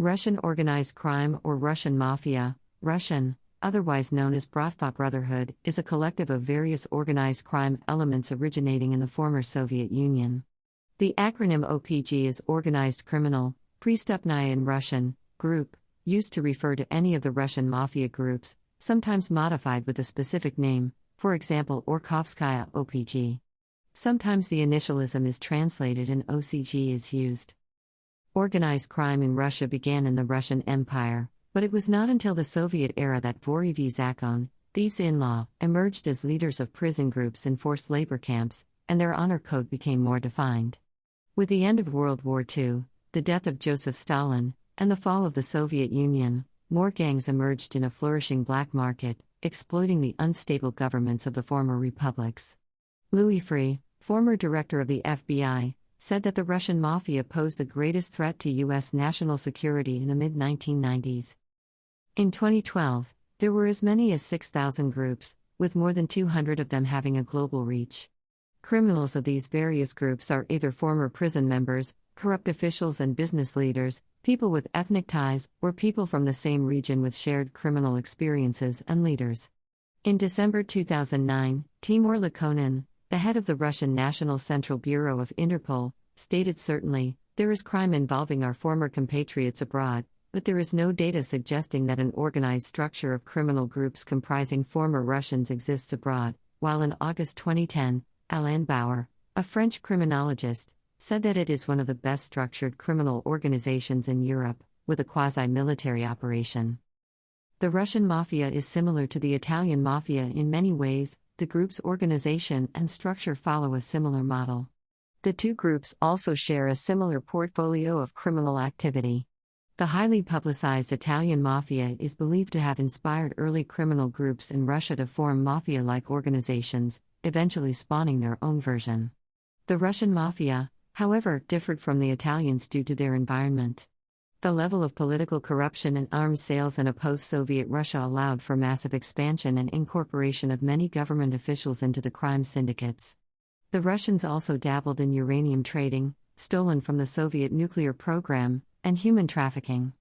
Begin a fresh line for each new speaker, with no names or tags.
Russian organized crime or Russian Mafia, Russian, otherwise known as Bratva Brotherhood, is a collective of various organized crime elements originating in the former Soviet Union. The acronym OPG is Organized Criminal, Prestupnaya in Russian, group, used to refer to any of the Russian mafia groups, sometimes modified with a specific name, for example Orkovskaya OPG. Sometimes the initialism is translated and OCG is used. Organized crime in Russia began in the Russian Empire, but it was not until the Soviet era that Voryvy Zakon, thieves-in-law, emerged as leaders of prison groups and forced labor camps, and their honor code became more defined. With the end of World War II, the death of Joseph Stalin, and the fall of the Soviet Union, more gangs emerged in a flourishing black market, exploiting the unstable governments of the former republics. Louis Freeh, former director of the FBI, said that the Russian mafia posed the greatest threat to U.S. national security in the mid-1990s. In 2012, there were as many as 6,000 groups, with more than 200 of them having a global reach. Criminals of these various groups are either former prison members, corrupt officials and business leaders, people with ethnic ties, or people from the same region with shared criminal experiences and leaders. In December 2009, Timur Lakonin, the head of the Russian National Central Bureau of Interpol, stated certainly, there is crime involving our former compatriots abroad, but there is no data suggesting that an organized structure of criminal groups comprising former Russians exists abroad, while in August 2010, Alain Bauer, a French criminologist, said that it is one of the best structured criminal organizations in Europe, with a quasi-military operation. The Russian Mafia is similar to the Italian Mafia in many ways. The group's organization and structure follow a similar model. The two groups also share a similar portfolio of criminal activity. The highly publicized Italian Mafia is believed to have inspired early criminal groups in Russia to form mafia-like organizations, eventually spawning their own version. The Russian Mafia, however, differed from the Italians due to their environment. The level of political corruption and arms sales in a post-Soviet Russia allowed for massive expansion and incorporation of many government officials into the crime syndicates. The Russians also dabbled in uranium trading, stolen from the Soviet nuclear program, and human trafficking.